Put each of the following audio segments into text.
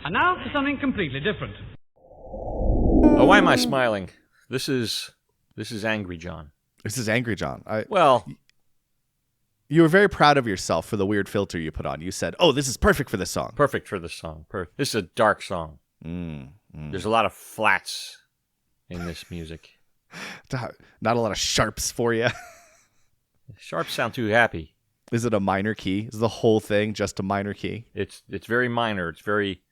And now for something completely different. Oh, why am I smiling? This is Angry John. This is Angry John. You were very proud of yourself for the weird filter you put on. You said, "Oh, this is perfect for this song." Perfect for this song. This is a dark song. There's a lot of flats in this music. Not a lot of sharps for you. Sharps sound too happy. Is it a minor key? Is the whole thing just a minor key? It's very minor. It's very,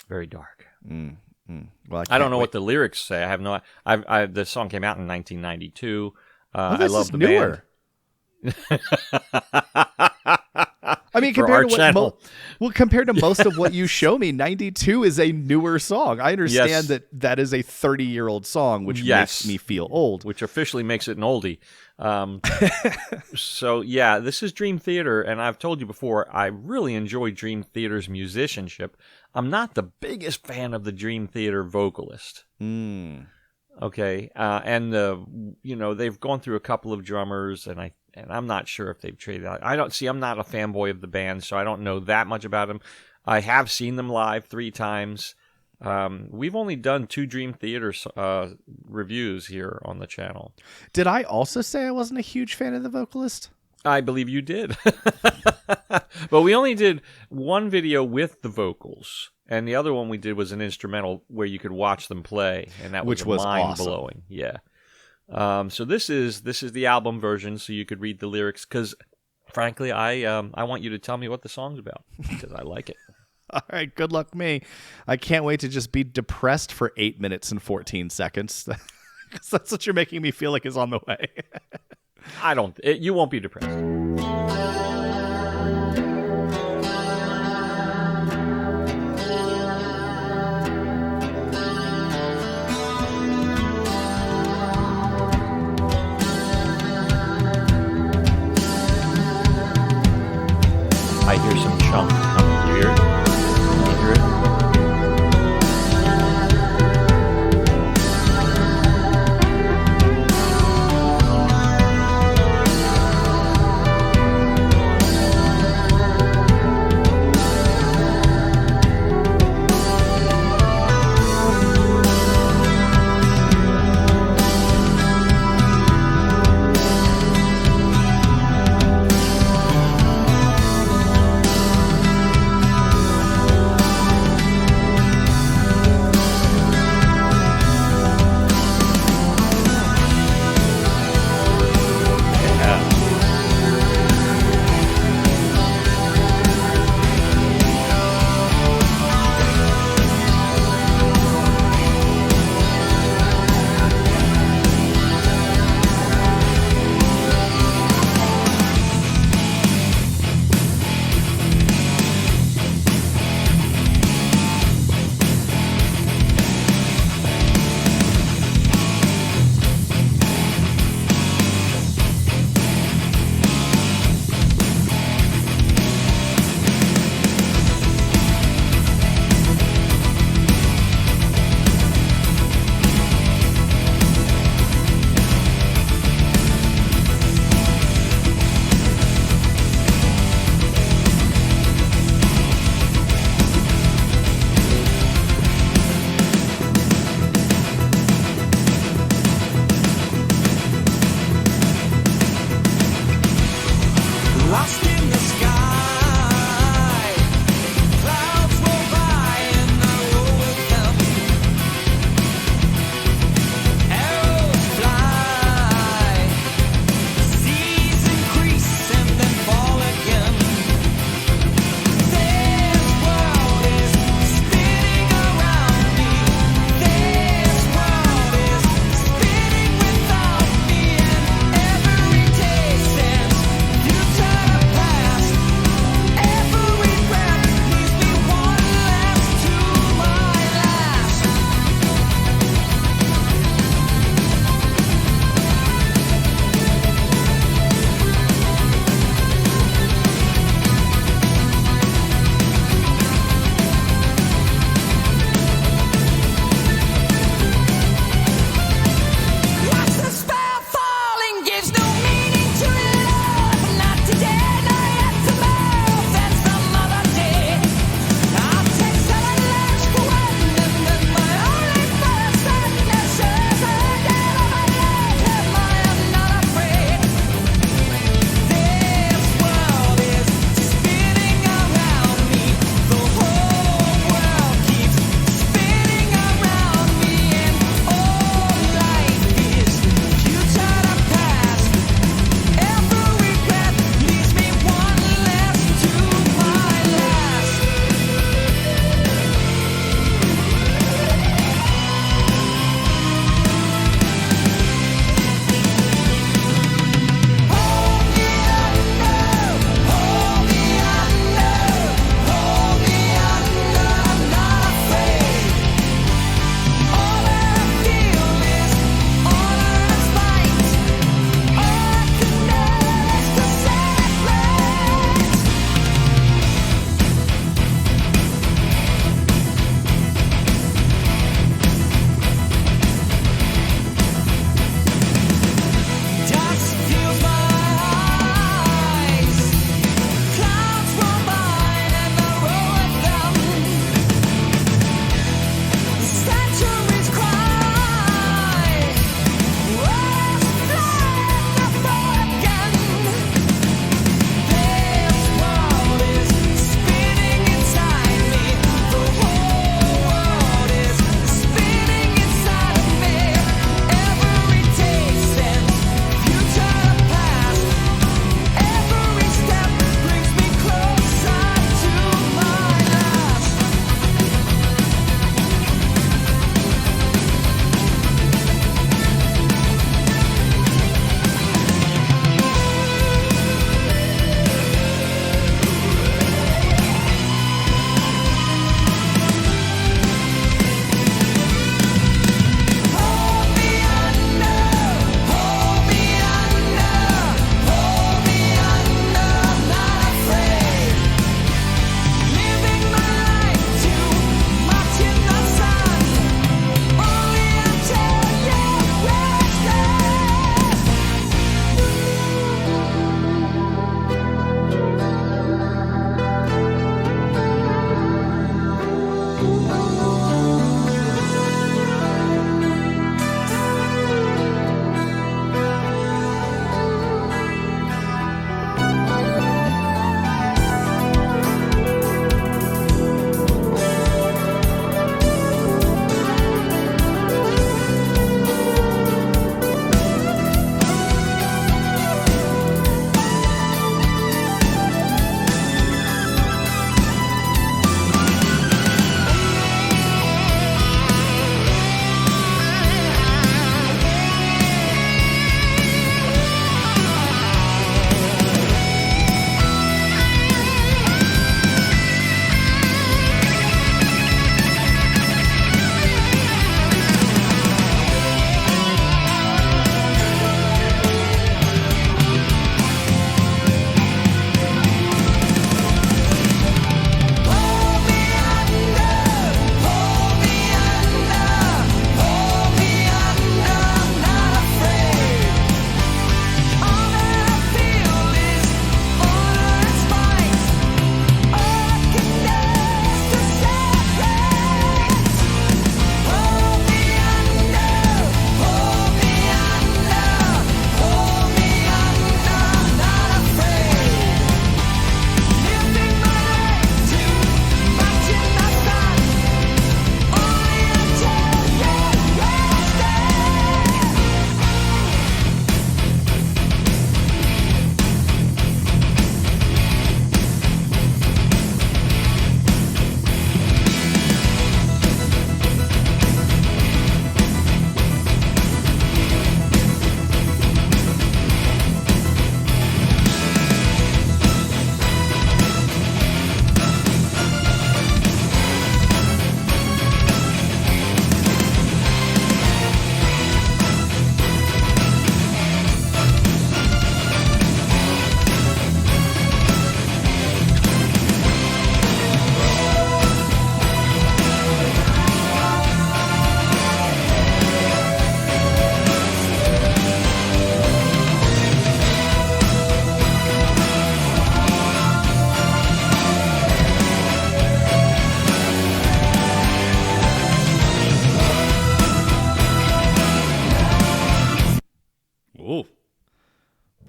very dark. Well, I don't know what the lyrics say. I have no. The song came out in 1992. I love the newer. band. I mean, compared to most of what you show me, 92 is a newer song. I understand that is a 30-year-old song, which makes me feel old. Which officially makes it an oldie. So, yeah, this is Dream Theater, and I've told you before, I really enjoy Dream Theater's musicianship. I'm not the biggest fan of the Dream Theater vocalist. Okay, and they've gone through a couple of drummers, and I'm not sure if they've traded out. I'm not a fanboy of the band, so I don't know that much about them. I have seen them live 3 times. We've only done 2 Dream Theater reviews here on the channel. Did I also say I wasn't a huge fan of the vocalist? I believe you did. But we only did one video with the vocals, and the other one we did was an instrumental where you could watch them play, and that was mind-blowing. Awesome. Yeah. So this is the album version, so you could read the lyrics. Because, frankly, I want you to tell me what the song's about because I like it. All right, good luck me. I can't wait to just be depressed for 8 minutes and 14 seconds. Because that's what you're making me feel like is on the way. You won't be depressed. I hear some chunk coming. You hear it? Can you hear it?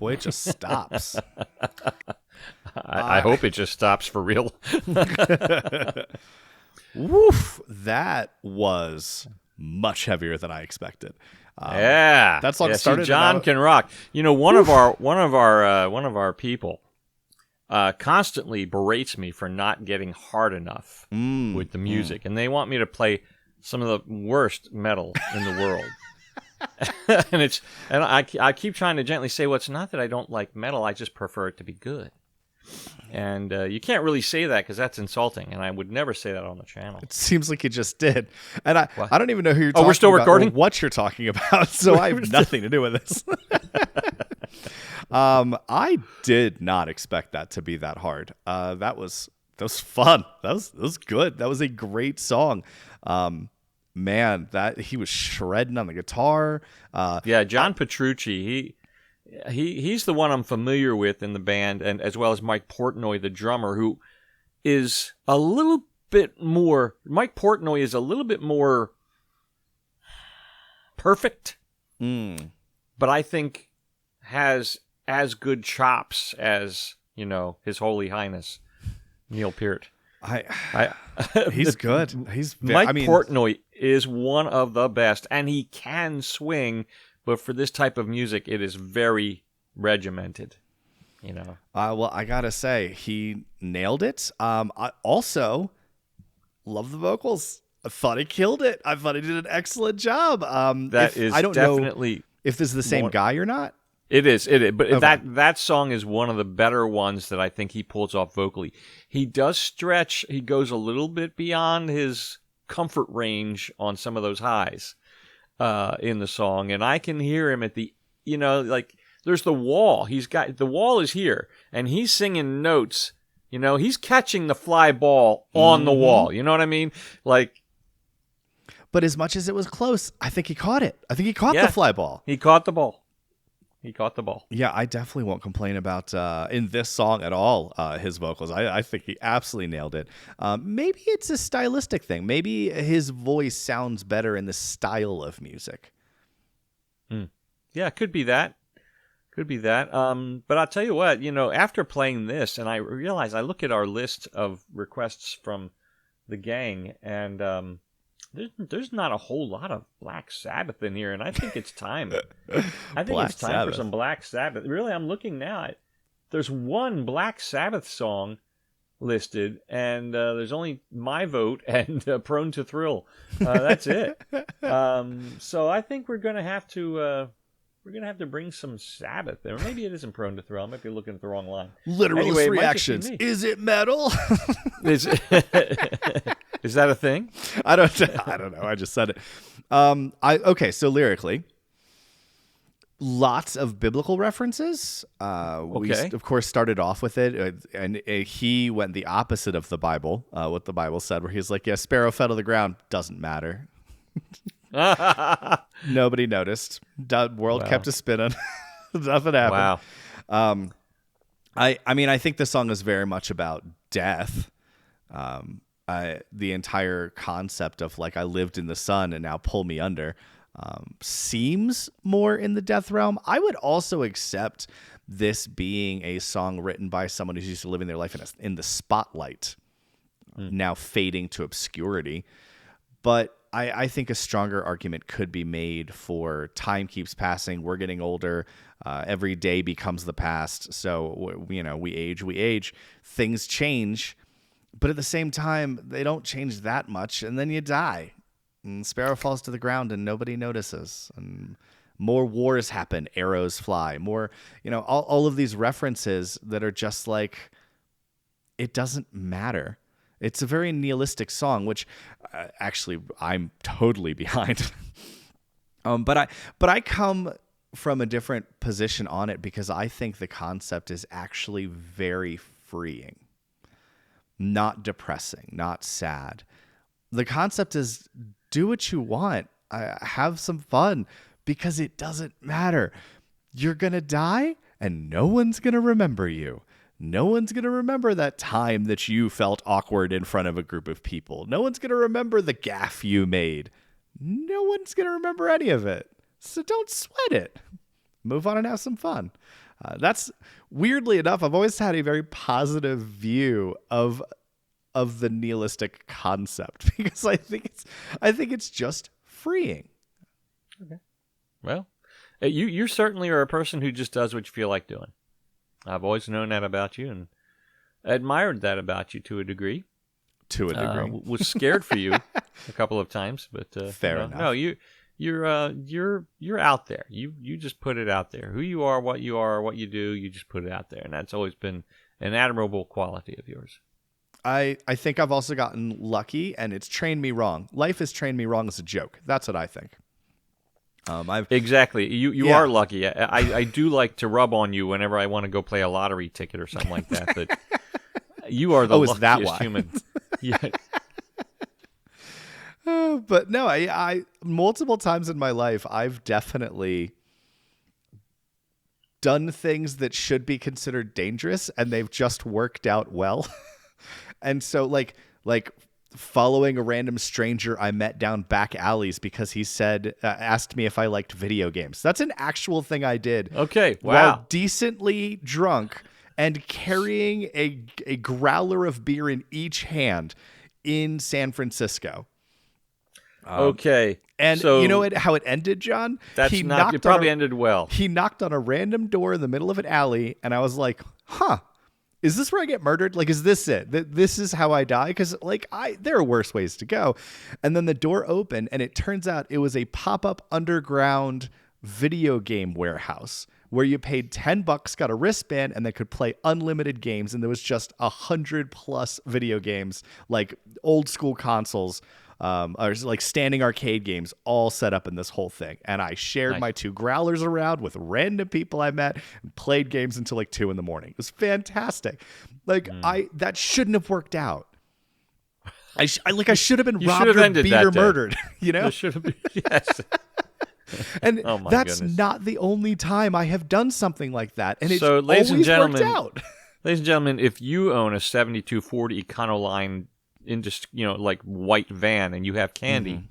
boy, it just stops. I hope it just stops for real. Woof! That was much heavier than I expected. Yeah, that song yeah, started. See, John can rock. You know, one of our people constantly berates me for not getting hard enough with the music, and they want me to play some of the worst metal in the world. and I keep trying to gently say, well, it's not that I don't like metal, I just prefer it to be good. And you can't really say that because that's insulting, and I would never say that on the channel. It seems like you just did. And I don't even know who you're talking about. Oh, we're still recording? Or what you're talking about, so I have nothing to do with this. I did not expect that to be that hard. That was fun. That was good. That was a great song. Man, that he was shredding on the guitar. Yeah, John Petrucci, he's the one I'm familiar with in the band, and as well as Mike Portnoy, the drummer, who is a little bit more. Mike Portnoy is a little bit more perfect, but I think has as good chops as, you know, His Holy Highness Neil Peart. He's good. Mike Portnoy is one of the best, and he can swing, but for this type of music, it is very regimented. You know. Well, I gotta say, he nailed it. I also love the vocals. I thought he killed it. I thought he did an excellent job. I don't know if this is the same guy or not. It is. But okay. that song is one of the better ones that I think he pulls off vocally. He does stretch. He goes a little bit beyond his comfort range on some of those highs in the song, and I can hear him at the, you know, like there's the wall. The wall is here, and he's singing notes. You know, he's catching the fly ball on the wall. You know what I mean? Like. But as much as it was close, I think he caught it. I think he caught the fly ball. He caught the ball. Yeah, I definitely won't complain about in this song at all his vocals. I think he absolutely nailed it. Maybe it's a stylistic thing. Maybe his voice sounds better in the style of music. Yeah, could be that. But I'll tell you what, you know, after playing this, and I realize I look at our list of requests from the gang, and there's not a whole lot of Black Sabbath in here, and I think it's time. I think it's time for some Black Sabbath. Really, I'm looking now. There's one Black Sabbath song listed, and there's only My Vote and Prone to Thrill. That's it. So I think we're gonna have to bring some Sabbath there. Maybe it isn't Prone to Thrill. I might be looking at the wrong line. Literalist reactions. Is it metal? Is that a thing? I don't know. I just said it. Okay, so lyrically, lots of biblical references. We, of course, started off with it, and he went the opposite of the Bible, what the Bible said, where he's like, yeah, sparrow fell to the ground, doesn't matter. Nobody noticed. The world kept a spinning. Nothing happened. Wow. I mean, I think the song is very much about death. The entire concept of like, I lived in the sun and now pull me under, seems more in the death realm. I would also accept this being a song written by someone who's used to living their life in the spotlight, now fading to obscurity. But I think a stronger argument could be made for time keeps passing. We're getting older. Every day becomes the past. So, you know, we age, things change. But at the same time, they don't change that much, and then you die. And sparrow falls to the ground, and nobody notices. And more wars happen, arrows fly. More, you know, all of these references that are just like, it doesn't matter. It's a very nihilistic song, which actually I'm totally behind. But I come from a different position on it because I think the concept is actually very freeing. Not depressing, not sad. The concept is do what you want. Have some fun because it doesn't matter. You're going to die and no one's going to remember you. No one's going to remember that time that you felt awkward in front of a group of people. No one's going to remember the gaffe you made. No one's going to remember any of it. So don't sweat it. Move on and have some fun. That's weirdly enough, I've always had a very positive view of the nihilistic concept because I think it's just freeing. Okay. Well, you certainly are a person who just does what you feel like doing. I've always known that about you and admired that about you to a degree. Was scared for you a couple of times, but fair enough. No, you're out there. You just put it out there. Who you are, what you do, you just put it out there, and that's always been an admirable quality of yours. I think I've also gotten lucky, and it's trained me wrong. Life has trained me wrong as a joke. That's what I think. Exactly. You are lucky. I do like to rub on you whenever I want to go play a lottery ticket or something like that. But you are the luckiest human. Yeah. But no, I multiple times in my life, I've definitely done things that should be considered dangerous, and they've just worked out well. And so, like following a random stranger I met down back alleys because he said, asked me if I liked video games. That's an actual thing I did. Okay, wow. While decently drunk and carrying a growler of beer in each hand in San Francisco. Okay. And so you know how it ended, John? It probably ended well. He knocked on a random door in the middle of an alley, and I was like, huh, is this where I get murdered? Like, is this it? This is how I die? Because, there are worse ways to go. And then the door opened, and it turns out it was a pop-up underground video game warehouse where you paid $10, got a wristband, and they could play unlimited games. And there was just 100+ video games, like old school consoles, or like standing arcade games, all set up in this whole thing. And I shared my 2 growlers around with random people I met and played games until like 2 a.m. It was fantastic. That shouldn't have worked out. I should have been robbed or beat or murdered. You know, should have been. Yes. And that's goodness. not the only time I have done something like that. And it's ladies and always gentlemen, worked out. Ladies and gentlemen, if you own a 7240 Econoline like white van and you have candy,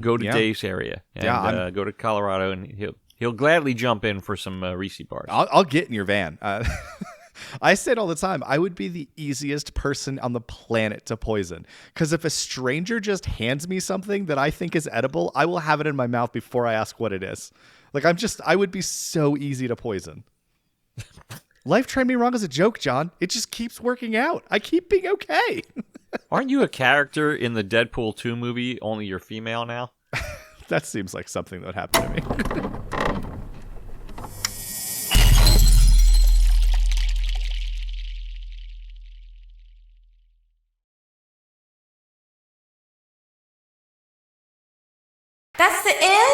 go to Dave's area and go to Colorado, and he'll gladly jump in for some Reese bars. I'll get in your van. I say it all the time. I would be the easiest person on the planet to poison, because if a stranger just hands me something that I think is edible, I will have it in my mouth before I ask what it is. I would be so easy to poison. Life trained me wrong as a joke, John. It just keeps working out. I keep being okay. Aren't you a character in the Deadpool 2 movie, only you're female now? That seems like something that would happen to me. That's the end?